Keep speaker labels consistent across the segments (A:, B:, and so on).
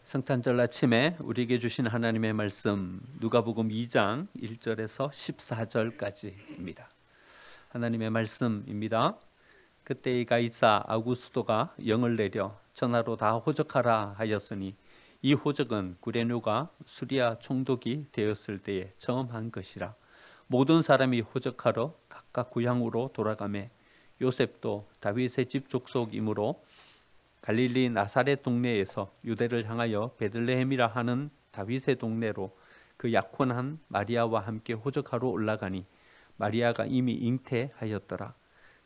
A: 성탄절 아침에 우리에게 주신 하나님의 말씀 누가복음 2장 1절에서 14절까지입니다. 하나님의 말씀입니다. 그때 가이사 아구스도가 영을 내려 전하로 다 호적하라 하였으니 이 호적은 구레뇨가 수리아 총독이 되었을 때에 처음 한 것이라. 모든 사람이 호적하러 각각 고향으로 돌아가매 요셉도 다윗의 집 족속이므로 갈릴리 나사렛 동네에서 유대를 향하여 베들레헴이라 하는 다윗의 동네로 그 약혼한 마리아와 함께 호적하러 올라가니 마리아가 이미 잉태하였더라.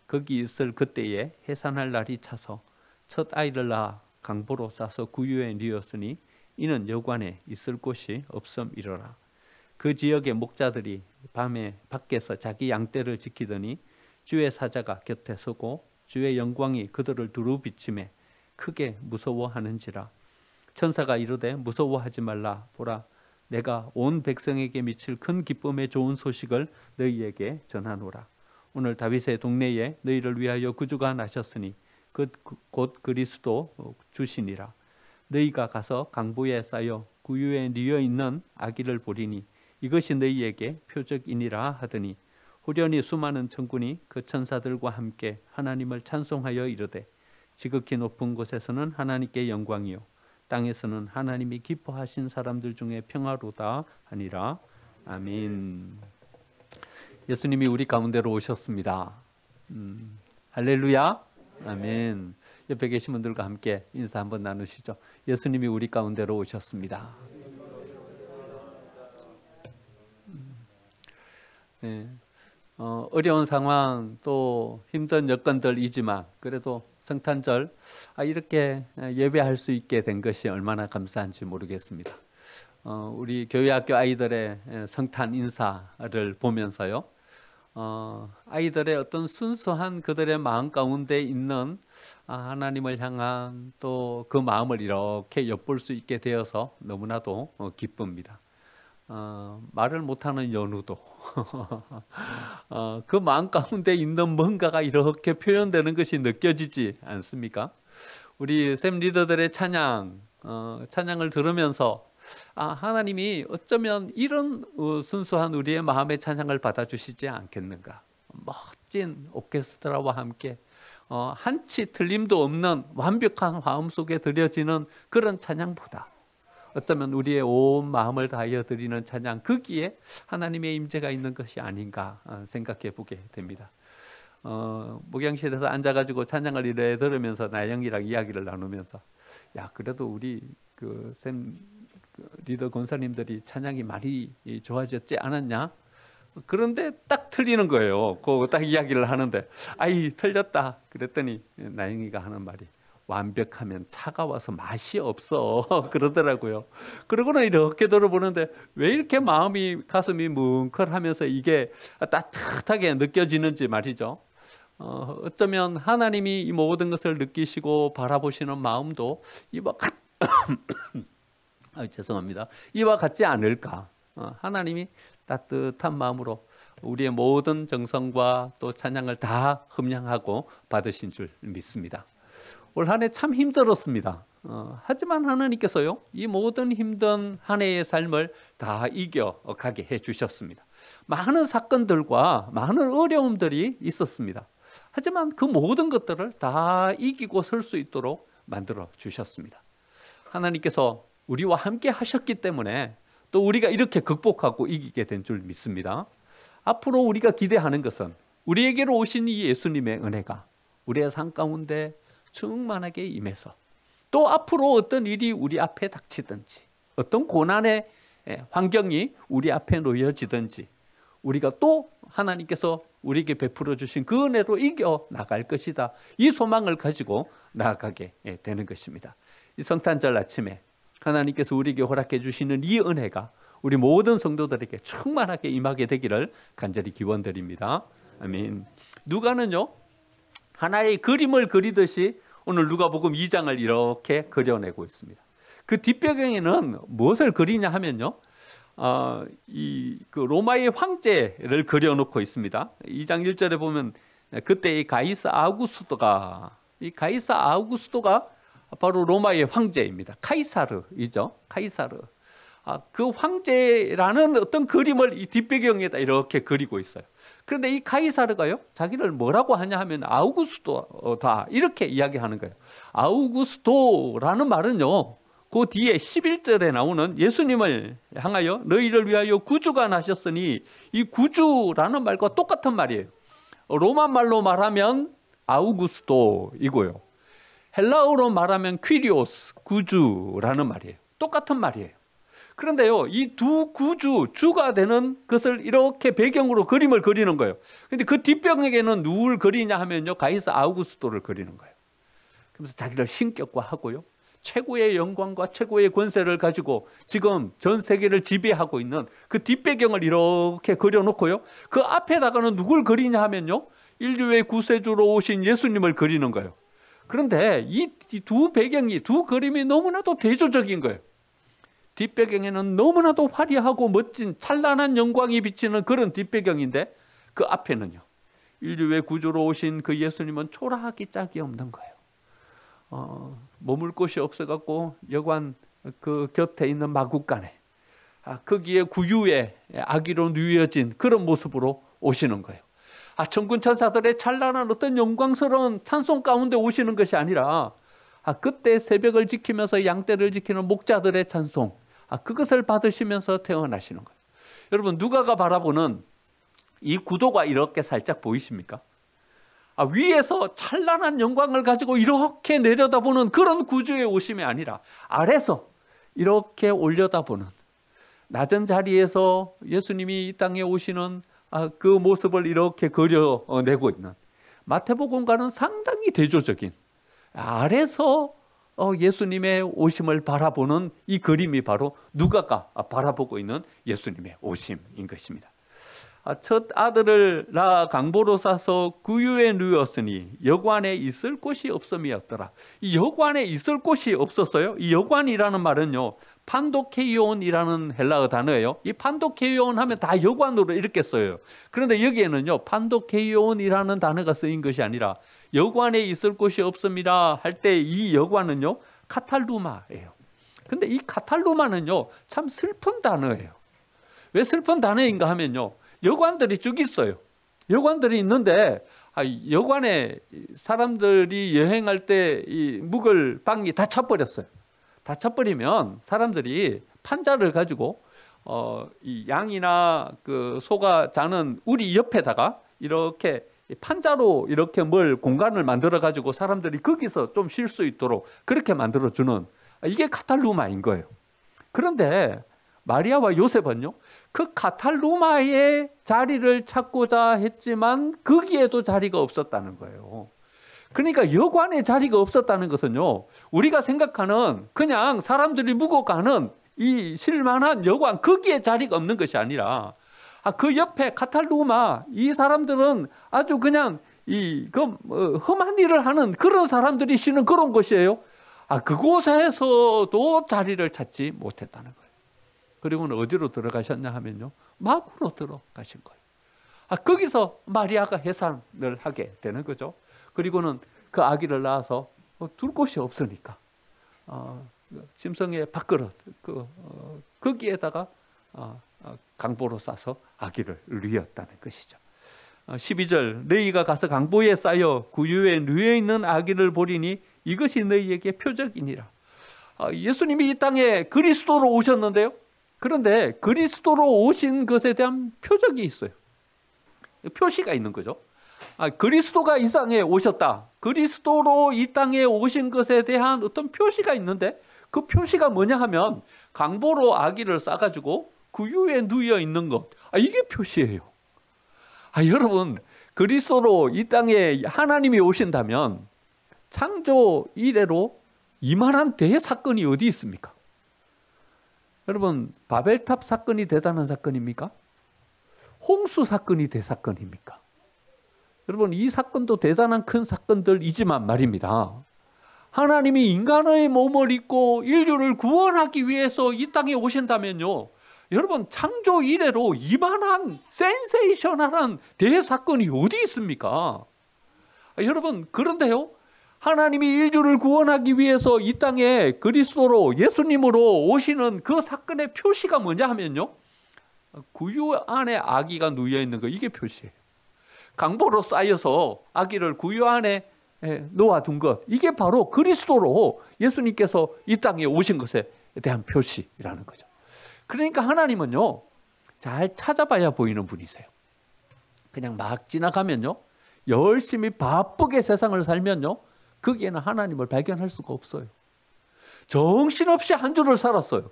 A: 거기 있을 그때에 해산할 날이 차서 첫 아이를 낳아 강보로 싸서 구유에 뉘었으니 이는 여관에 있을 곳이 없음이러라. 그 지역의 목자들이 밤에 밖에서 자기 양떼를 지키더니 주의 사자가 곁에 서고 주의 영광이 그들을 두루 비치매 크게 무서워하는지라. 천사가 이르되 무서워하지 말라. 보라, 내가 온 백성에게 미칠 큰 기쁨의 좋은 소식을 너희에게 전하노라. 오늘 다윗의 동네에 너희를 위하여 구주가 나셨으니 곧 그리스도 주시니라. 너희가 가서 강보에 쌓여 구유에 뉘어 있는 아기를 보리니 이것이 너희에게 표적이니라 하더니 후련히 수많은 천군이 그 천사들과 함께 하나님을 찬송하여 이르되 지극히 높은 곳에서는 하나님께 영광이요 땅에서는 하나님이 기뻐하신 사람들 중에 평화로다 하니라. 아멘. 예수님이 우리 가운데로 오셨습니다. 할렐루야. 아멘. 옆에 계신 분들과 함께 인사 한번 나누시죠. 예수님이 우리 가운데로 오셨습니다. 네. 어려운 상황 또 힘든 여건들이지만 그래도 성탄절 이렇게 예배할 수 있게 된 것이 얼마나 감사한지 모르겠습니다. 우리 교회학교 아이들의 성탄 인사를 보면서요, 아이들의 어떤 순수한 그들의 마음 가운데 있는 하나님을 향한 또 그 마음을 이렇게 엿볼 수 있게 되어서 너무나도 기쁩니다. 말을 못하는 연우도 그 마음 가운데 있는 뭔가가 이렇게 표현되는 것이 느껴지지 않습니까? 우리 샘 리더들의 찬양을 들으면서 하나님이 어쩌면 이런 순수한 우리의 마음의 찬양을 받아주시지 않겠는가. 멋진 오케스트라와 함께 한치 틀림도 없는 완벽한 화음 속에 드려지는 그런 찬양보다 어쩌면 우리의 온 마음을 다하여 드리는 찬양, 거기에 하나님의 임재가 있는 것이 아닌가 생각해 보게 됩니다. 목양실에서 앉아가지고 찬양을 이래 들으면서 나영이랑 이야기를 나누면서 그래도 우리 샘 리더 권사님들이 찬양이 많이 좋아졌지 않았냐? 그런데 딱 틀리는 거예요. 그거 딱 이야기를 하는데 틀렸다 그랬더니 나영이가 하는 말이 완벽하면 차가워서 맛이 없어 그러더라고요. 그러고는 이렇게 들어보는데 왜 이렇게 가슴이 뭉클하면서 이게 따뜻하게 느껴지는지 말이죠. 어쩌면 하나님이 이 모든 것을 느끼시고 바라보시는 마음도 이와 같지 않을까. 하나님이 따뜻한 마음으로 우리의 모든 정성과 또 찬양을 다 흠양하고 받으신 줄 믿습니다. 올 한 해 참 힘들었습니다. 하지만 하나님께서요, 이 모든 힘든 한 해의 삶을 다 이겨가게 해주셨습니다. 많은 사건들과 많은 어려움들이 있었습니다. 하지만 그 모든 것들을 다 이기고 설 수 있도록 만들어 주셨습니다. 하나님께서 우리와 함께 하셨기 때문에 또 우리가 이렇게 극복하고 이기게 된 줄 믿습니다. 앞으로 우리가 기대하는 것은 우리에게로 오신 이 예수님의 은혜가 우리의 삶 가운데 충만하게 임해서 또 앞으로 어떤 일이 우리 앞에 닥치든지 어떤 고난의 환경이 우리 앞에 놓여지든지 우리가 또 하나님께서 우리에게 베풀어 주신 그 은혜로 이겨 나갈 것이다. 이 소망을 가지고 나아가게 되는 것입니다. 이 성탄절 아침에 하나님께서 우리에게 허락해 주시는 이 은혜가 우리 모든 성도들에게 충만하게 임하게 되기를 간절히 기원드립니다. 아멘. 누가는요, 하나의 그림을 그리듯이 오늘 누가복음 2장을 이렇게 그려내고 있습니다. 그 뒷배경에는 무엇을 그리냐 하면요, 그 로마의 황제를 그려놓고 있습니다. 2장 1절에 보면 그때 이 가이사 아우구스도가 바로 로마의 황제입니다. 카이사르이죠. 카이사르. 그 황제라는 어떤 그림을 이 뒷배경에다 이렇게 그리고 있어요. 그런데 이 카이사르가요, 자기를 뭐라고 하냐 하면 아우구스토다 이렇게 이야기하는 거예요. 아우구스토라는 말은요, 그 뒤에 11절에 나오는 예수님을 향하여 너희를 위하여 구주가 나셨으니 이 구주라는 말과 똑같은 말이에요. 로마 말로 말하면 아우구스토이고요. 헬라어로 말하면 퀴리오스, 구주라는 말이에요. 똑같은 말이에요. 그런데요, 이 두 구주, 주가 되는 것을 이렇게 배경으로 그림을 그리는 거예요. 근데 그 뒷벽에는 누굴 그리냐 하면요, 가이사 아우구스토를 그리는 거예요. 그래서 자기를 신격화하고요, 최고의 영광과 최고의 권세를 가지고 지금 전 세계를 지배하고 있는 그 뒷배경을 이렇게 그려놓고요, 그 앞에다가는 누굴 그리냐 하면요, 인류의 구세주로 오신 예수님을 그리는 거예요. 그런데 이 두 배경이, 두 그림이 너무나도 대조적인 거예요. 뒷배경에는 너무나도 화려하고 멋진 찬란한 영광이 비치는 그런 뒷배경인데, 그 앞에는요, 인류의 구주로 오신 그 예수님은 초라하기 짝이 없는 거예요. 머물 곳이 없어갖고 여관 그 곁에 있는 마구간에 거기에 구유에 아기로 누워진 그런 모습으로 오시는 거예요. 천군 천사들의 찬란한 어떤 영광스러운 찬송 가운데 오시는 것이 아니라 그때 새벽을 지키면서 양떼를 지키는 목자들의 찬송, 그것을 받으시면서 태어나시는 거예요. 여러분, 누가가 바라보는 이 구도가 이렇게 살짝 보이십니까? 위에서 찬란한 영광을 가지고 이렇게 내려다보는 그런 구주의 오심이 아니라 아래서 이렇게 올려다보는, 낮은 자리에서 예수님이 이 땅에 오시는 그 모습을 이렇게 그려내고 있는, 마태복음과는 상당히 대조적인, 아래서 예수님의 오심을 바라보는 이 그림이 바로 누가가 바라보고 있는 예수님의 오심인 것입니다. 첫 아들을 낳아 강보로 싸서 구유에 누웠으니 여관에 있을 곳이 없음이었더라. 이 여관에 있을 곳이 없었어요. 이 여관이라는 말은요, 판도케이온이라는 헬라어 단어예요. 이 판도케이온 하면 다 여관으로 이렇게 써요. 그런데 여기에는요, 판도케이온이라는 단어가 쓰인 것이 아니라 여관에 있을 곳이 없습니다 할 때 이 여관은요, 카탈루마예요. 근데 이 카탈루마는요, 참 슬픈 단어예요. 왜 슬픈 단어인가 하면요, 여관들이 쭉 있어요. 여관들이 있는데 여관에 사람들이 여행할 때 이 묵을 방이 다 차버렸어요. 다 차버리면 사람들이 판자를 가지고 이 양이나 그 소가 자는 우리 옆에다가 이렇게 판자로 이렇게 공간을 만들어 가지고 사람들이 거기서 좀 쉴 수 있도록 그렇게 만들어 주는, 이게 카탈루마인 거예요. 그런데 마리아와 요셉은요, 그 카탈루마의 자리를 찾고자 했지만 거기에도 자리가 없었다는 거예요. 그러니까 여관에 자리가 없었다는 것은요, 우리가 생각하는 그냥 사람들이 묵어가는 이 실만한 여관, 거기에 자리가 없는 것이 아니라 그 옆에 카탈루마, 이 사람들은 아주 그냥 험한 일을 하는 그런 사람들이 쉬는 그런 곳이에요. 그곳에서도 자리를 찾지 못했다는 거예요. 그리고는 어디로 들어가셨냐 하면요, 마구로 들어가신 거예요. 거기서 마리아가 해산을 하게 되는 거죠. 그리고는 그 아기를 낳아서 둘 곳이 없으니까 짐승의 밥그릇 거기에다가 강보로 싸서 아기를 누였다는 것이죠. 12절, 너희가 가서 강보에 쌓여 구유에 누워있는 아기를 보리니 이것이 너희에게 표적이니라. 예수님이 이 땅에 그리스도로 오셨는데요, 그런데 그리스도로 오신 것에 대한 표적이 있어요. 표시가 있는 거죠. 그리스도가 이 땅에 오셨다, 그리스도로 이 땅에 오신 것에 대한 어떤 표시가 있는데, 그 표시가 뭐냐 하면 강보로 아기를 싸가지고 구유에 누워 있는 것, 이게 표시예요. 여러분, 그리스도로 이 땅에 하나님이 오신다면 창조 이래로 이만한 대사건이 어디 있습니까? 여러분, 바벨탑 사건이 대단한 사건입니까? 홍수 사건이 대사건입니까? 여러분, 이 사건도 대단한 큰 사건들이지만 말입니다, 하나님이 인간의 몸을 입고 인류를 구원하기 위해서 이 땅에 오신다면요, 여러분, 창조 이래로 이만한 센세이셔널한 대사건이 어디 있습니까? 여러분, 그런데요, 하나님이 인류를 구원하기 위해서 이 땅에 그리스도로 예수님으로 오시는 그 사건의 표시가 뭐냐 하면요, 구유 안에 아기가 누워 있는 거, 이게 표시예요. 강보로 쌓여서 아기를 구유 안에 놓아둔 것, 이게 바로 그리스도로 예수님께서 이 땅에 오신 것에 대한 표시라는 거죠. 그러니까 하나님은요, 잘 찾아봐야 보이는 분이세요. 그냥 막 지나가면요, 열심히 바쁘게 세상을 살면요, 거기에는 하나님을 발견할 수가 없어요. 정신없이 한 주를 살았어요.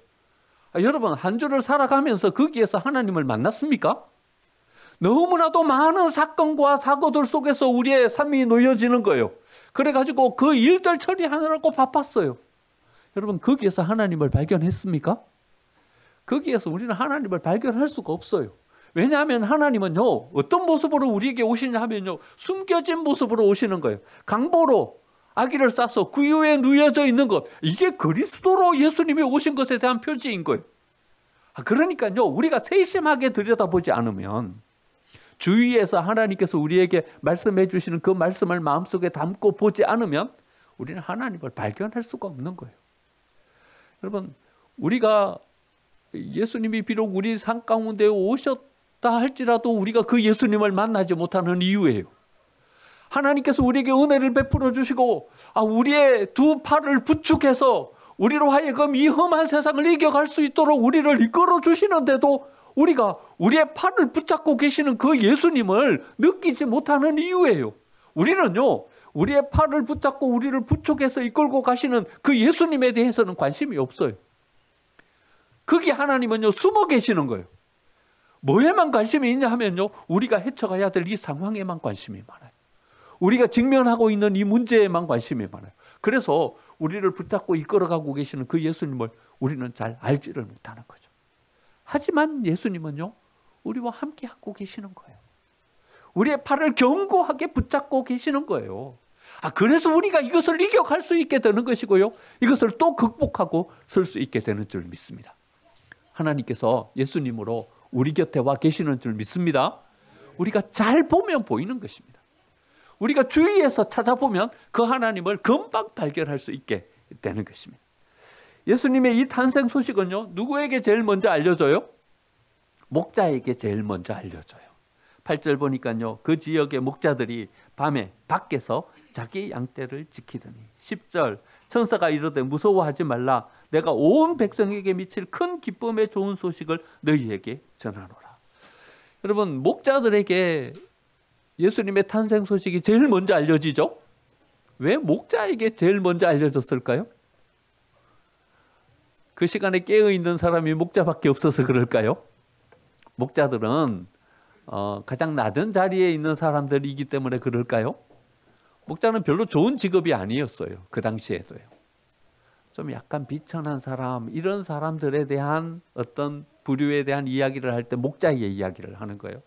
A: 여러분, 한 주를 살아가면서 거기에서 하나님을 만났습니까? 너무나도 많은 사건과 사고들 속에서 우리의 삶이 놓여지는 거예요. 그래가지고 그 일들 처리하느라고 바빴어요. 여러분, 거기에서 하나님을 발견했습니까? 거기에서 우리는 하나님을 발견할 수가 없어요. 왜냐하면 하나님은요, 어떤 모습으로 우리에게 오시냐 하면요, 숨겨진 모습으로 오시는 거예요. 강보로 아기를 싸서 구유에 누워져 있는 것, 이게 그리스도로 예수님이 오신 것에 대한 표지인 거예요. 그러니까요, 우리가 세심하게 들여다보지 않으면, 주위에서 하나님께서 우리에게 말씀해 주시는 그 말씀을 마음속에 담고 보지 않으면 우리는 하나님을 발견할 수가 없는 거예요. 여러분, 우리가 예수님이 비록 우리 삶 가운데 오셨다 할지라도 우리가 그 예수님을 만나지 못하는 이유예요. 하나님께서 우리에게 은혜를 베풀어 주시고 우리의 두 팔을 부축해서 우리로 하여금 이 험한 세상을 이겨갈 수 있도록 우리를 이끌어 주시는데도 우리가 우리의 팔을 붙잡고 계시는 그 예수님을 느끼지 못하는 이유예요. 우리는요, 우리의 팔을 붙잡고 우리를 부축해서 이끌고 가시는 그 예수님에 대해서는 관심이 없어요. 거기 하나님은요, 숨어 계시는 거예요. 뭐에만 관심이 있냐 하면요, 우리가 헤쳐가야 될 이 상황에만 관심이 많아요. 우리가 직면하고 있는 이 문제에만 관심이 많아요. 그래서 우리를 붙잡고 이끌어가고 계시는 그 예수님을 우리는 잘 알지를 못하는 거죠. 하지만 예수님은요, 우리와 함께 하고 계시는 거예요. 우리의 팔을 견고하게 붙잡고 계시는 거예요. 그래서 우리가 이것을 이겨갈 수 있게 되는 것이고요, 이것을 또 극복하고 설 수 있게 되는 줄 믿습니다. 하나님께서 예수님으로 우리 곁에 와 계시는 줄 믿습니다. 우리가 잘 보면 보이는 것입니다. 우리가 주위에서 찾아보면 그 하나님을 금방 발견할 수 있게 되는 것입니다. 예수님의 이 탄생 소식은요, 누구에게 제일 먼저 알려져요? 목자에게 제일 먼저 알려져요. 8절 보니까요, 그 지역의 목자들이 밤에 밖에서 자기 양떼를 지키더니, 10절 천사가 이르되 무서워하지 말라, 내가 온 백성에게 미칠 큰 기쁨의 좋은 소식을 너희에게 전하노라. 여러분, 목자들에게 예수님의 탄생 소식이 제일 먼저 알려지죠? 왜 목자에게 제일 먼저 알려졌을까요? 그 시간에 깨어있는 사람이 목자밖에 없어서 그럴까요? 목자들은 가장 낮은 자리에 있는 사람들이기 때문에 그럴까요? 목자는 별로 좋은 직업이 아니었어요. 그 당시에도요. 좀 약간 비천한 사람, 이런 사람들에 대한 어떤 부류에 대한 이야기를 할 때 목자의 이야기를 하는 거예요.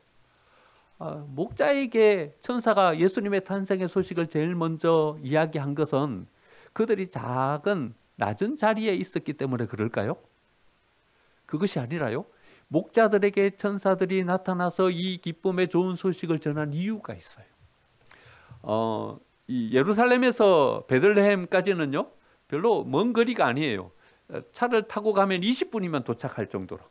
A: 목자에게 천사가 예수님의 탄생의 소식을 제일 먼저 이야기한 것은 그들이 작은 낮은 자리에 있었기 때문에 그럴까요? 그것이 아니라요, 목자들에게 천사들이 나타나서 이 기쁨의 좋은 소식을 전한 이유가 있어요. 이 예루살렘에서 베들레헴까지는요, 별로 먼 거리가 아니에요. 차를 타고 가면 20분이면 도착할 정도로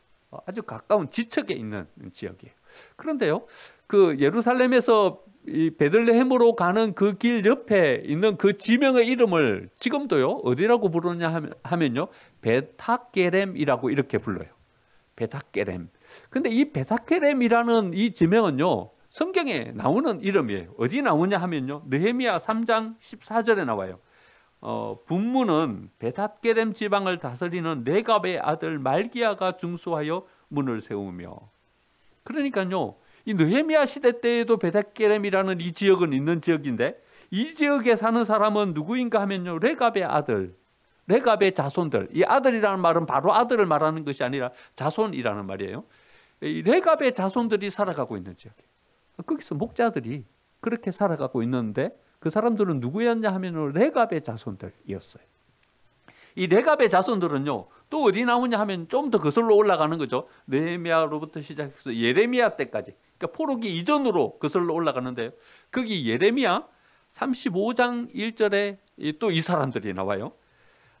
A: 아주 가까운 지척에 있는 지역이에요. 그런데요, 그 예루살렘에서 이 베들레헴으로 가는 그 길 옆에 있는 그 지명의 이름을 지금도요, 어디라고 부르냐 하면요, 베타게렘이라고 이렇게 불러요. 베타게렘. 근데 이 베타게렘이라는 이 지명은요, 성경에 나오는 이름이에요. 어디 나오냐 하면요, 느헤미야 3장 14절에 나와요. 분문은 베타게렘 지방을 다스리는 레갑의 아들 말기야가 중수하여 문을 세우며. 그러니까요, 이 느헤미야 시대 때에도 베타게렘이라는 이 지역은 있는 지역인데, 이 지역에 사는 사람은 누구인가 하면요, 레갑의 아들, 레갑의 자손들. 이 아들이라는 말은 바로 아들을 말하는 것이 아니라 자손이라는 말이에요. 이 레갑의 자손들이 살아가고 있는 지역이에요. 거기서 목자들이 그렇게 살아가고 있는데, 그 사람들은 누구였냐 하면 레갑의 자손들이었어요. 이 레갑의 자손들은요, 또 어디 나오냐 하면 좀 더 거슬러 올라가는 거죠. 느헤미야로부터 시작해서 예레미야 때까지, 그러니까 포로기 이전으로 거슬러 올라가는데요, 거기 예레미야 35장 1절에 또 이 사람들이 나와요.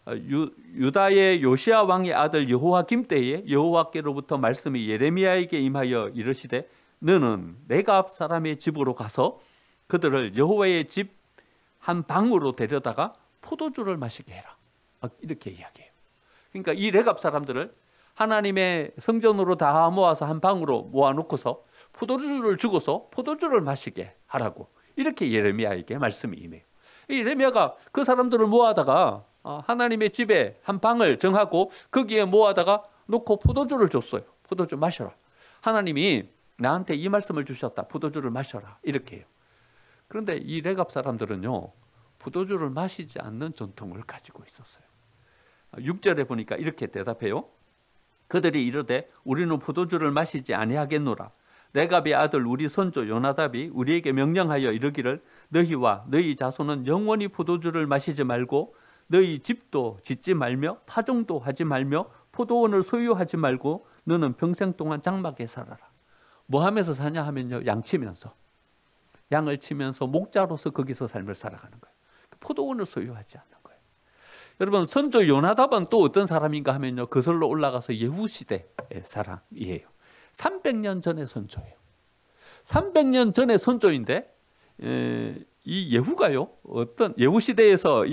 A: 유다의 요시야 왕의 아들 여호와김 때에 여호와께로부터 말씀이 예레미야에게 임하여 이르시되 너는 레갑 사람의 집으로 가서 그들을 여호와의 집 한 방으로 데려다가 포도주를 마시게 해라. 이렇게 이야기해요. 그러니까 이 레갑 사람들을 하나님의 성전으로 다 모아서 한 방으로 모아놓고서 포도주를 주고서 포도주를 마시게 하라고 이렇게 예레미야에게 말씀이 임해요. 예레미야가 그 사람들을 모아다가 하나님의 집에 한 방을 정하고 거기에 모아다가 놓고 포도주를 줬어요. 포도주 마셔라. 하나님이 나한테 이 말씀을 주셨다. 포도주를 마셔라. 이렇게 해요. 그런데 이 레갑 사람들은요, 포도주를 마시지 않는 전통을 가지고 있었어요. 6절에 보니까 이렇게 대답해요. 그들이 이르되 우리는 포도주를 마시지 아니하겠노라. 레갑의 아들 우리 선조 요나답이 우리에게 명령하여 이르기를 너희와 너희 자손은 영원히 포도주를 마시지 말고 너희 집도 짓지 말며 파종도 하지 말며 포도원을 소유하지 말고 너는 평생 동안 장막에 살아라. 뭐 하면서 사냐 하면요, 양치면서, 양을 치면서 목자로서 거기서 삶을 살아가는 거예요. 포도원을 소유하지 않는 거예요. 여러분, 선조 요나답은 또 어떤 사람인가 하면요, 거슬러 올라가서 예후 시대의 사람이에요. 300년 전의 선조예요. 300년 전의 선조인데 이 예후가요, 어떤 예후 시대에서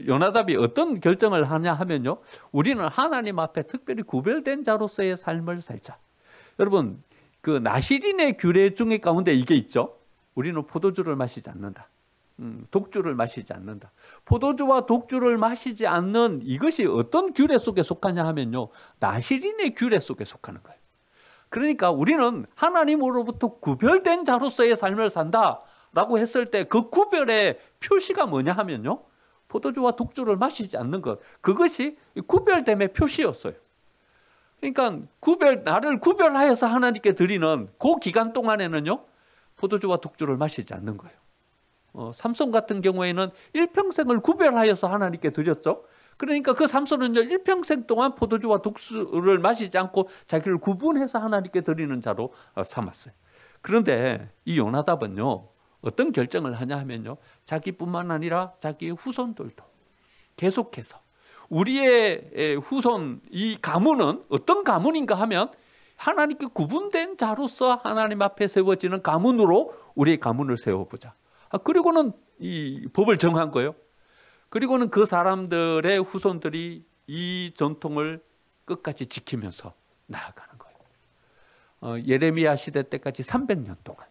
A: 요나답이 어떤 결정을 하냐 하면요, 우리는 하나님 앞에 특별히 구별된 자로서의 삶을 살자. 여러분, 그 나시린의 규례 중에 가운데 이게 있죠. 우리는 포도주를 마시지 않는다. 독주를 마시지 않는다. 포도주와 독주를 마시지 않는 이것이 어떤 규례 속에 속하냐 하면요, 나시린의 규례 속에 속하는 거예요. 그러니까 우리는 하나님으로부터 구별된 자로서의 삶을 산다라고 했을 때 그 구별의 표시가 뭐냐 하면요, 포도주와 독주를 마시지 않는 것, 그것이 구별됨의 표시였어요. 그러니까 나를 구별하여서 하나님께 드리는 그 기간 동안에는요, 포도주와 독주를 마시지 않는 거예요. 삼손 같은 경우에는 일평생을 구별하여서 하나님께 드렸죠. 그러니까 그 삼손은요, 일평생 동안 포도주와 독주를 마시지 않고 자기를 구분해서 하나님께 드리는 자로 삼았어요. 그런데 이 요나답은요, 어떤 결정을 하냐 하면요, 자기뿐만 아니라 자기의 후손들도 계속해서 우리의 후손, 이 가문은 어떤 가문인가 하면 하나님께 구분된 자로서 하나님 앞에 세워지는 가문으로 우리의 가문을 세워보자. 그리고는 이 법을 정한 거예요. 그리고는 그 사람들의 후손들이 이 전통을 끝까지 지키면서 나아가는 거예요. 예레미야 시대 때까지 300년 동안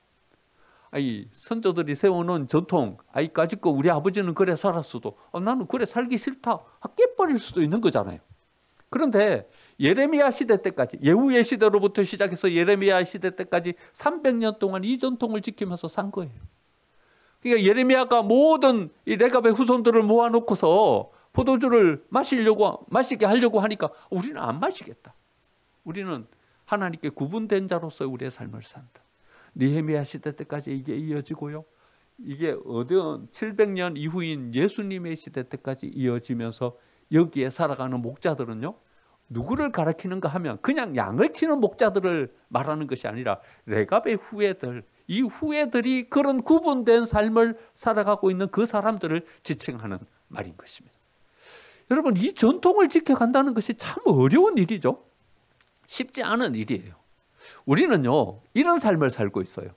A: 선조들이 세워놓은 전통, 까짓 거 우리 아버지는 그래 살았어도 나는 그래 살기 싫다, 깨버릴 수도 있는 거잖아요. 그런데 예레미야 시대 때까지, 예후의 시대로부터 시작해서 예레미야 시대 때까지 300년 동안 이 전통을 지키면서 산 거예요. 그러니까 예레미야가 모든 이 레갑의 후손들을 모아놓고서 포도주를 마시게 하려고 하니까 우리는 안 마시겠다. 우리는 하나님께 구분된 자로서 우리의 삶을 산다. 느헤미야 시대 때까지 이게 이어지고요. 이게 어떤 700년 이후인 예수님의 시대 때까지 이어지면서 여기에 살아가는 목자들은요, 누구를 가리키는가 하면 그냥 양을 치는 목자들을 말하는 것이 아니라 레갑의 후예들, 이 후예들이 그런 구분된 삶을 살아가고 있는 그 사람들을 지칭하는 말인 것입니다. 여러분, 이 전통을 지켜간다는 것이 참 어려운 일이죠. 쉽지 않은 일이에요. 우리는요, 이런 삶을 살고 있어요.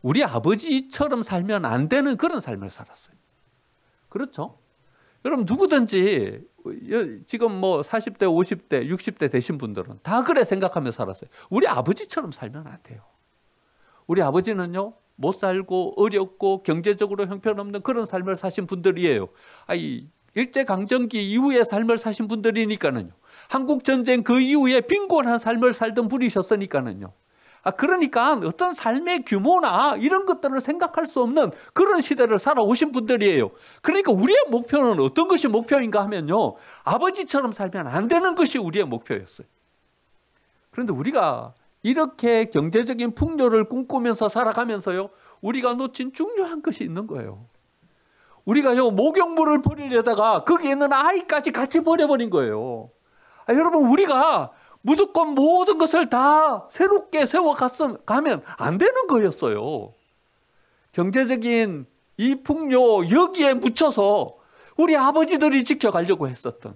A: 우리 아버지처럼 살면 안 되는 그런 삶을 살았어요. 그렇죠? 여러분, 누구든지 지금 뭐 40대, 50대, 60대 되신 분들은 다 그래 생각하며 살았어요. 우리 아버지처럼 살면 안 돼요. 우리 아버지는요, 못 살고 어렵고 경제적으로 형편없는 그런 삶을 사신 분들이에요. 일제강점기 이후의 삶을 사신 분들이니까는요. 한국전쟁 그 이후에 빈곤한 삶을 살던 분이셨으니까는요. 그러니까 어떤 삶의 규모나 이런 것들을 생각할 수 없는 그런 시대를 살아오신 분들이에요. 그러니까 우리의 목표는 어떤 것이 목표인가 하면요, 아버지처럼 살면 안 되는 것이 우리의 목표였어요. 그런데 우리가 이렇게 경제적인 풍요를 꿈꾸면서 살아가면서요, 우리가 놓친 중요한 것이 있는 거예요. 우리가요, 목욕물을 버리려다가 거기에 있는 아이까지 같이 버려버린 거예요. 여러분, 우리가 무조건 모든 것을 다 새롭게 세워가면 안 되는 거였어요. 경제적인 이 풍요 여기에 묻혀서 우리 아버지들이 지켜가려고 했었던,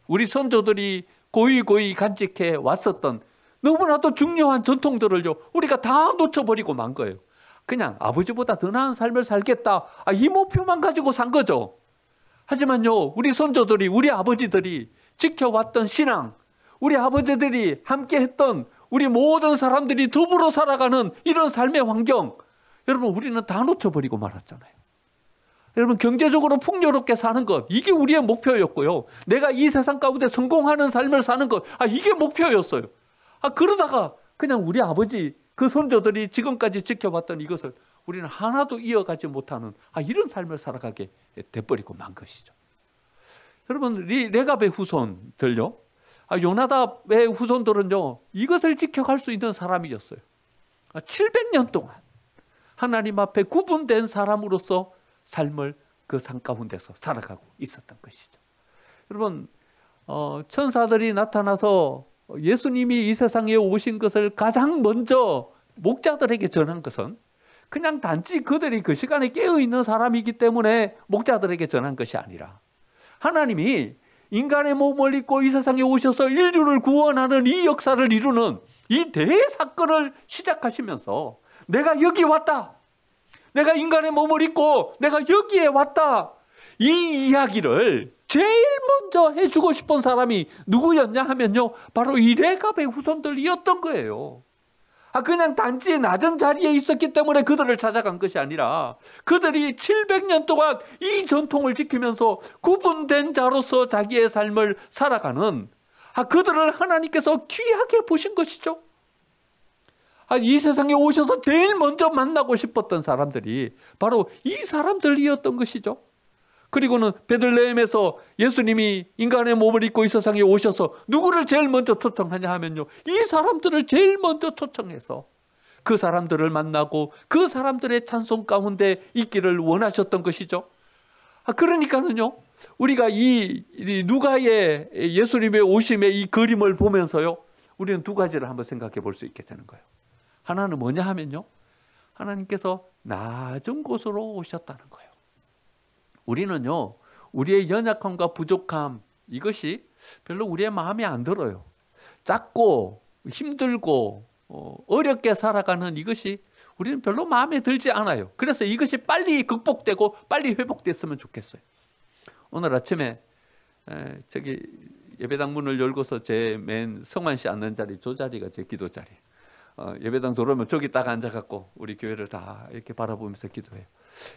A: 우리 선조들이 고이 간직해 왔었던 너무나도 중요한 전통들을요 우리가 다 놓쳐버리고 만 거예요. 그냥 아버지보다 더 나은 삶을 살겠다, 이 목표만 가지고 산 거죠. 하지만요 우리 선조들이, 우리 아버지들이 지켜왔던 신앙, 우리 아버지들이 함께 했던 우리 모든 사람들이 더불어 살아가는 이런 삶의 환경, 여러분 우리는 다 놓쳐버리고 말았잖아요. 여러분 경제적으로 풍요롭게 사는 것, 이게 우리의 목표였고요. 내가 이 세상 가운데 성공하는 삶을 사는 것, 이게 목표였어요. 그러다가 그냥 우리 아버지 그 선조들이 지금까지 지켜봤던 이것을 우리는 하나도 이어가지 못하는 이런 삶을 살아가게 돼버리고 만 것이죠. 여러분 레갑의 후손들요, 요나답의 후손들은요 이것을 지켜갈 수 있는 사람이었어요. 700년 동안 하나님 앞에 구분된 사람으로서 삶을 그 산 가운데서 살아가고 있었던 것이죠. 여러분 천사들이 나타나서 예수님이 이 세상에 오신 것을 가장 먼저 목자들에게 전한 것은 그냥 단지 그들이 그 시간에 깨어있는 사람이기 때문에 목자들에게 전한 것이 아니라, 하나님이 인간의 몸을 입고 이 세상에 오셔서 인류를 구원하는 이 역사를 이루는 이 대사건을 시작하시면서 내가 여기 왔다, 내가 인간의 몸을 입고 내가 여기에 왔다, 이 이야기를 제일 먼저 해주고 싶은 사람이 누구였냐 하면요 바로 이 레갑의 후손들이었던 거예요. 그냥 단지 낮은 자리에 있었기 때문에 그들을 찾아간 것이 아니라 그들이 700년 동안 이 전통을 지키면서 구분된 자로서 자기의 삶을 살아가는 그들을 하나님께서 귀하게 보신 것이죠. 이 세상에 오셔서 제일 먼저 만나고 싶었던 사람들이 바로 이 사람들이었던 것이죠. 그리고는 베들레헴에서 예수님이 인간의 몸을 입고 이 세상에 오셔서 누구를 제일 먼저 초청하냐 하면요 이 사람들을 제일 먼저 초청해서 그 사람들을 만나고 그 사람들의 찬송 가운데 있기를 원하셨던 것이죠. 그러니까는요 우리가 이 누가의 예수님의 오심의 이 그림을 보면서요 우리는 두 가지를 한번 생각해 볼 수 있게 되는 거예요. 하나는 뭐냐 하면요 하나님께서 낮은 곳으로 오셨다는 거예요. 우리는요 우리의 연약함과 부족함, 이것이 별로 우리의 마음에 안 들어요. 작고 힘들고 어렵게 살아가는 이것이 우리는 별로 마음에 들지 않아요. 그래서 이것이 빨리 극복되고 빨리 회복됐으면 좋겠어요. 오늘 아침에 저기 예배당 문을 열고서 제 맨 성환 씨 앉는 자리, 저 자리가 제 기도 자리. 예배당 들어오면 저기 딱 앉아갖고 우리 교회를 다 이렇게 바라보면서 기도해요.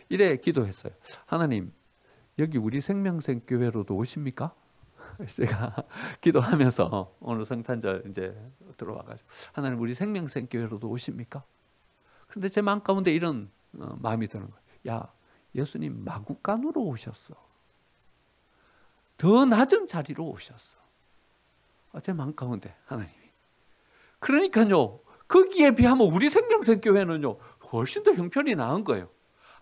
A: 이래 기도했어요. 하나님, 여기 우리 생명생 교회로도 오십니까? 제가 기도하면서 오늘 성탄절 이제 들어와가지고 하나님 우리 생명생 교회로도 오십니까? 근데 제 마음 가운데 이런 마음이 드는 거예요. 야, 예수님 마구간으로 오셨어. 더 낮은 자리로 오셨어. 제 마음 가운데 하나님이. 그러니까요. 거기에 비하면 우리 생명생 교회는요 훨씬 더 형편이 나은 거예요.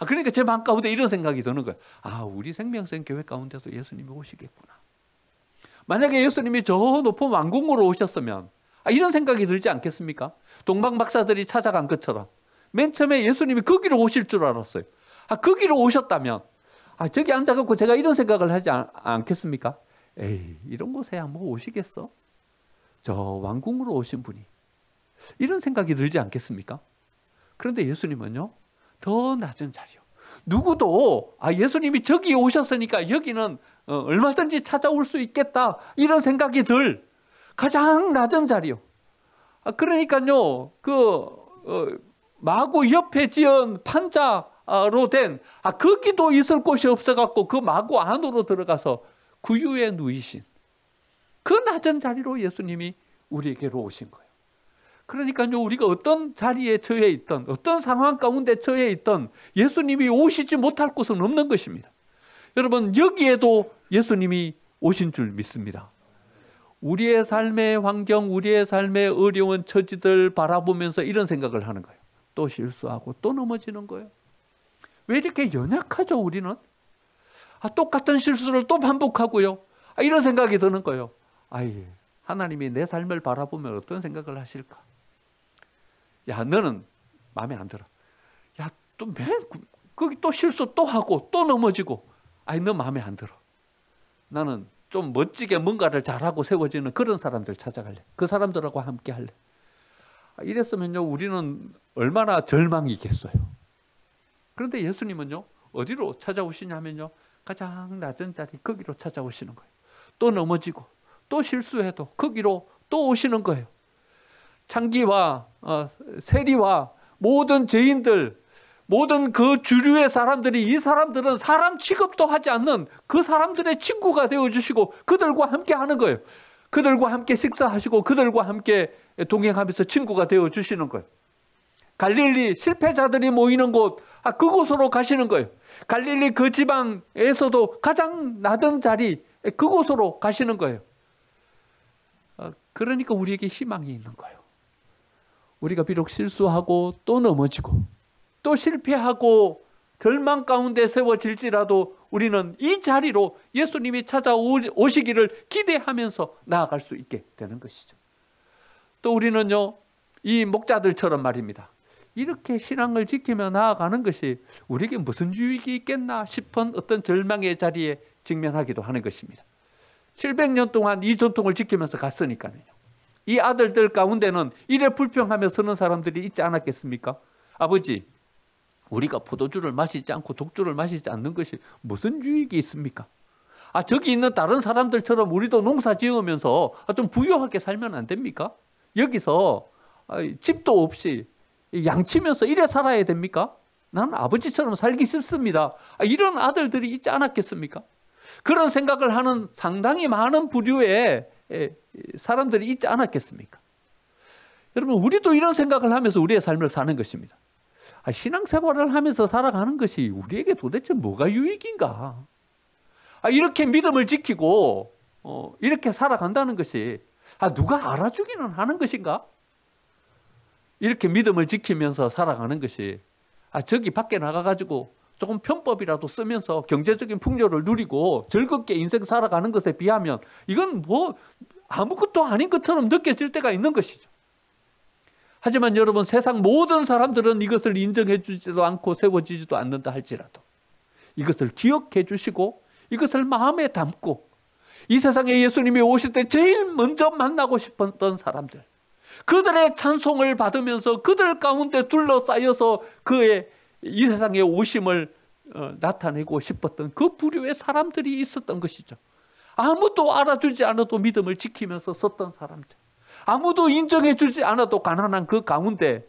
A: 그러니까 제 마음 가운데 이런 생각이 드는 거예요. 우리 생명생 교회 가운데도 예수님이 오시겠구나. 만약에 예수님이 저 높은 왕궁으로 오셨으면 이런 생각이 들지 않겠습니까? 동방 박사들이 찾아간 것처럼 맨 처음에 예수님이 거기로 오실 줄 알았어요. 거기로 오셨다면 저기 앉아갖고 제가 이런 생각을 하지 않겠습니까? 에이, 이런 곳에 뭐 오시겠어? 저 왕궁으로 오신 분이. 이런 생각이 들지 않겠습니까? 그런데 예수님은요 더 낮은 자리요. 누구도 예수님이 저기 오셨으니까 여기는 얼마든지 찾아올 수 있겠다 이런 생각이 들 가장 낮은 자리요. 그러니까요 마구 옆에 지은 판자로 된 거기도 있을 곳이 없어갖고 그 마구 안으로 들어가서 구유에 누이신 그 낮은 자리로 예수님이 우리에게로 오신 거예요. 그러니까요 우리가 어떤 자리에 처해 있던 어떤 상황 가운데 처해 있던 예수님이 오시지 못할 곳은 없는 것입니다. 여러분 여기에도 예수님이 오신 줄 믿습니다. 우리의 삶의 환경, 우리의 삶의 어려운 처지들 바라보면서 이런 생각을 하는 거예요. 또 실수하고 또 넘어지는 거예요. 왜 이렇게 연약하죠 우리는? 똑같은 실수를 또 반복하고요. 이런 생각이 드는 거예요. 하나님이 내 삶을 바라보면 어떤 생각을 하실까? 야, 너는 마음에 안 들어. 야, 또 거기 또 실수 또 하고 또 넘어지고, 아이 너 마음에 안 들어. 나는 좀 멋지게 뭔가를 잘하고 세워지는 그런 사람들 찾아갈래. 그 사람들하고 함께 할래. 이랬으면요, 우리는 얼마나 절망이겠어요. 그런데 예수님은요, 어디로 찾아오시냐면요, 가장 낮은 자리 거기로 찾아오시는 거예요. 또 넘어지고 또 실수해도 거기로 또 오시는 거예요. 창기와 세리와 모든 죄인들, 모든 그 주류의 사람들이, 이 사람들은 사람 취급도 하지 않는 그 사람들의 친구가 되어주시고 그들과 함께 하는 거예요. 그들과 함께 식사하시고 그들과 함께 동행하면서 친구가 되어주시는 거예요. 갈릴리 실패자들이 모이는 곳, 그곳으로 가시는 거예요. 갈릴리 그 지방에서도 가장 낮은 자리, 그곳으로 가시는 거예요. 그러니까 우리에게 희망이 있는 거예요. 우리가 비록 실수하고 또 넘어지고 또 실패하고 절망 가운데 세워질지라도 우리는 이 자리로 예수님이 찾아오시기를 기대하면서 나아갈 수 있게 되는 것이죠. 또 우리는요, 이 목자들처럼 말입니다. 이렇게 신앙을 지키며 나아가는 것이 우리에게 무슨 유익이 있겠나 싶은 어떤 절망의 자리에 직면하기도 하는 것입니다. 700년 동안 이 전통을 지키면서 갔으니까요. 이 아들들 가운데는 이래 불평하며 서는 사람들이 있지 않았겠습니까? 아버지, 우리가 포도주를 마시지 않고 독주를 마시지 않는 것이 무슨 유익이 있습니까? 저기 있는 다른 사람들처럼 우리도 농사 지으면서 좀 부유하게 살면 안 됩니까? 여기서 집도 없이 양치면서 이래 살아야 됩니까? 나는 아버지처럼 살기 싫습니다. 이런 아들들이 있지 않았겠습니까? 그런 생각을 하는 상당히 많은 부류의 사람들이 있지 않았겠습니까? 여러분, 우리도 이런 생각을 하면서 우리의 삶을 사는 것입니다. 신앙생활을 하면서 살아가는 것이 우리에게 도대체 뭐가 유익인가? 이렇게 믿음을 지키고 이렇게 살아간다는 것이 누가 알아주기는 하는 것인가? 이렇게 믿음을 지키면서 살아가는 것이 저기 밖에 나가가지고 조금 편법이라도 쓰면서 경제적인 풍요를 누리고 즐겁게 인생 살아가는 것에 비하면 이건 뭐 아무것도 아닌 것처럼 느껴질 때가 있는 것이죠. 하지만 여러분, 세상 모든 사람들은 이것을 인정해 주지도 않고 세워지지도 않는다 할지라도 이것을 기억해 주시고 이것을 마음에 담고 이 세상에 예수님이 오실 때 제일 먼저 만나고 싶었던 사람들, 그들의 찬송을 받으면서 그들 가운데 둘러싸여서 그의 이 세상에 오심을 나타내고 싶었던 그 부류의 사람들이 있었던 것이죠. 아무도 알아주지 않아도 믿음을 지키면서 섰던 사람들, 아무도 인정해 주지 않아도 가난한 그 가운데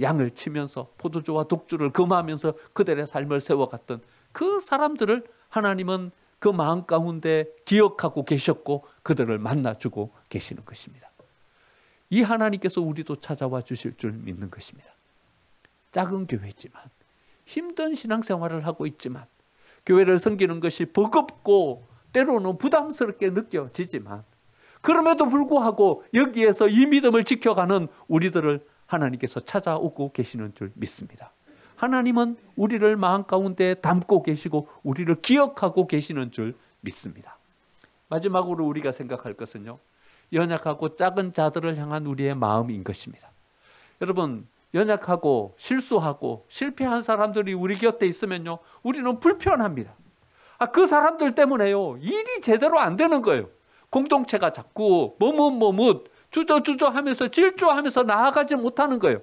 A: 양을 치면서 포도주와 독주를 금하면서 그들의 삶을 세워갔던 그 사람들을 하나님은 그 마음 가운데 기억하고 계셨고 그들을 만나주고 계시는 것입니다. 이 하나님께서 우리도 찾아와 주실 줄 믿는 것입니다. 작은 교회지만, 힘든 신앙생활을 하고 있지만, 교회를 섬기는 것이 버겁고 때로는 부담스럽게 느껴지지만, 그럼에도 불구하고 여기에서 이 믿음을 지켜가는 우리들을 하나님께서 찾아오고 계시는 줄 믿습니다. 하나님은 우리를 마음 가운데 담고 계시고 우리를 기억하고 계시는 줄 믿습니다. 마지막으로 우리가 생각할 것은요, 연약하고 작은 자들을 향한 우리의 마음인 것입니다. 여러분, 연약하고 실수하고 실패한 사람들이 우리 곁에 있으면요, 우리는 불편합니다. 그 사람들 때문에요, 일이 제대로 안 되는 거예요. 공동체가 자꾸 머뭇 주저하면서 질주하면서 나아가지 못하는 거예요.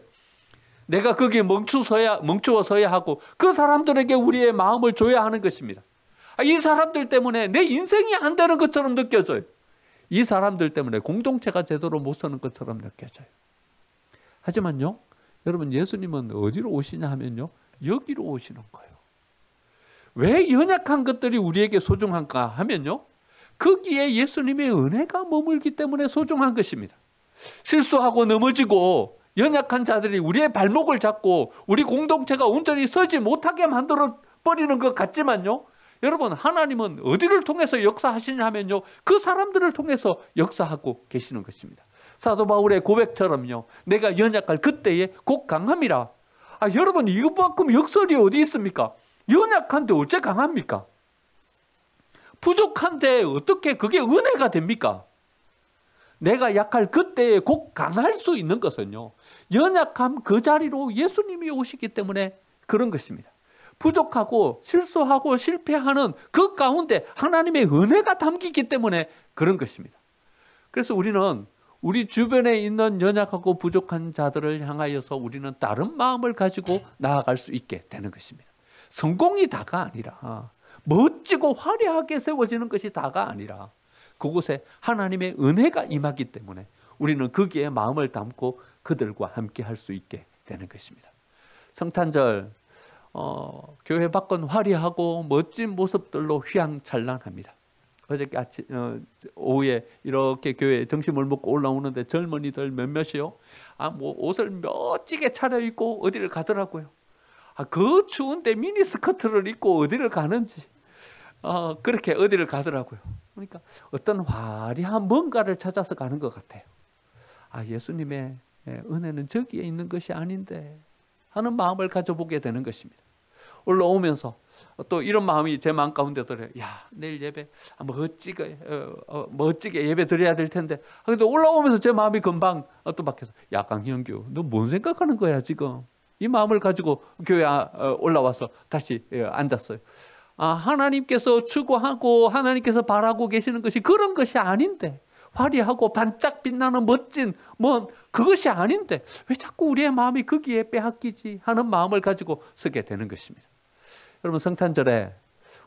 A: 내가 거기에 멈추어서야 하고 그 사람들에게 우리의 마음을 줘야 하는 것입니다. 이 사람들 때문에 내 인생이 안 되는 것처럼 느껴져요. 이 사람들 때문에 공동체가 제대로 못 서는 것처럼 느껴져요. 하지만요, 여러분, 예수님은 어디로 오시냐 하면요, 여기로 오시는 거예요. 왜 연약한 것들이 우리에게 소중한가 하면요, 거기에 예수님의 은혜가 머물기 때문에 소중한 것입니다. 실수하고 넘어지고 연약한 자들이 우리의 발목을 잡고 우리 공동체가 온전히 서지 못하게 만들어 버리는 것 같지만요, 여러분, 하나님은 어디를 통해서 역사하시냐 하면요, 그 사람들을 통해서 역사하고 계시는 것입니다. 사도 바울의 고백처럼요, 내가 연약할 그때에 곧 강함이라. 여러분, 이것만큼 역설이 어디 있습니까? 연약한데 어째 강합니까? 부족한데 어떻게 그게 은혜가 됩니까? 내가 약할 그때에 곧 강할 수 있는 것은요, 연약함 그 자리로 예수님이 오시기 때문에 그런 것입니다. 부족하고 실수하고 실패하는 그 가운데 하나님의 은혜가 담기기 때문에 그런 것입니다. 그래서 우리는 우리 주변에 있는 연약하고 부족한 자들을 향하여서 우리는 다른 마음을 가지고 나아갈 수 있게 되는 것입니다. 성공이 다가 아니라, 멋지고 화려하게 세워지는 것이 다가 아니라 그곳에 하나님의 은혜가 임하기 때문에 우리는 거기에 마음을 담고 그들과 함께 할 수 있게 되는 것입니다. 성탄절 교회 밖은 화려하고 멋진 모습들로 휘황찬란합니다. 어저께 오후에 이렇게 교회 점심을 먹고 올라오는데 젊은이들 몇몇이요. 뭐 옷을 멋지게 차려입고 어디를 가더라고요. 그 추운데 미니스커트를 입고 어디를 가는지 그렇게 어디를 가더라고요. 그러니까 어떤 화려한 뭔가를 찾아서 가는 것 같아요. 예수님의 은혜는 저기에 있는 것이 아닌데 하는 마음을 가져보게 되는 것입니다. 올라오면서 또 이런 마음이 제 마음 가운데 들어요. 내일 예배 멋지게 예배 드려야 될 텐데. 근데 올라오면서 제 마음이 금방 또 바뀌어서, 강형규, 너 뭔 생각하는 거야 지금? 이 마음을 가지고 교회 올라와서 다시 앉았어요. 하나님께서 추구하고 하나님께서 바라고 계시는 것이 그런 것이 아닌데, 화려하고 반짝 빛나는 멋진 그것이 아닌데 왜 자꾸 우리의 마음이 거기에 빼앗기지 하는 마음을 가지고 서게 되는 것입니다. 여러분, 성탄절에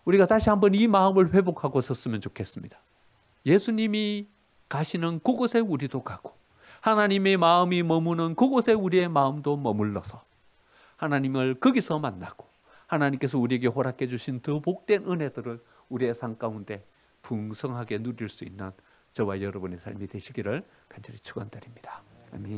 A: 우리가 다시 한번 이 마음을 회복하고 섰으면 좋겠습니다. 예수님이 가시는 그곳에 우리도 가고 하나님의 마음이 머무는 그곳에 우리의 마음도 머물러서 하나님을 거기서 만나고 하나님께서 우리에게 허락해 주신 더 복된 은혜들을 우리의 삶 가운데 풍성하게 누릴 수 있는 저와 여러분의 삶이 되시기를 간절히 축원드립니다.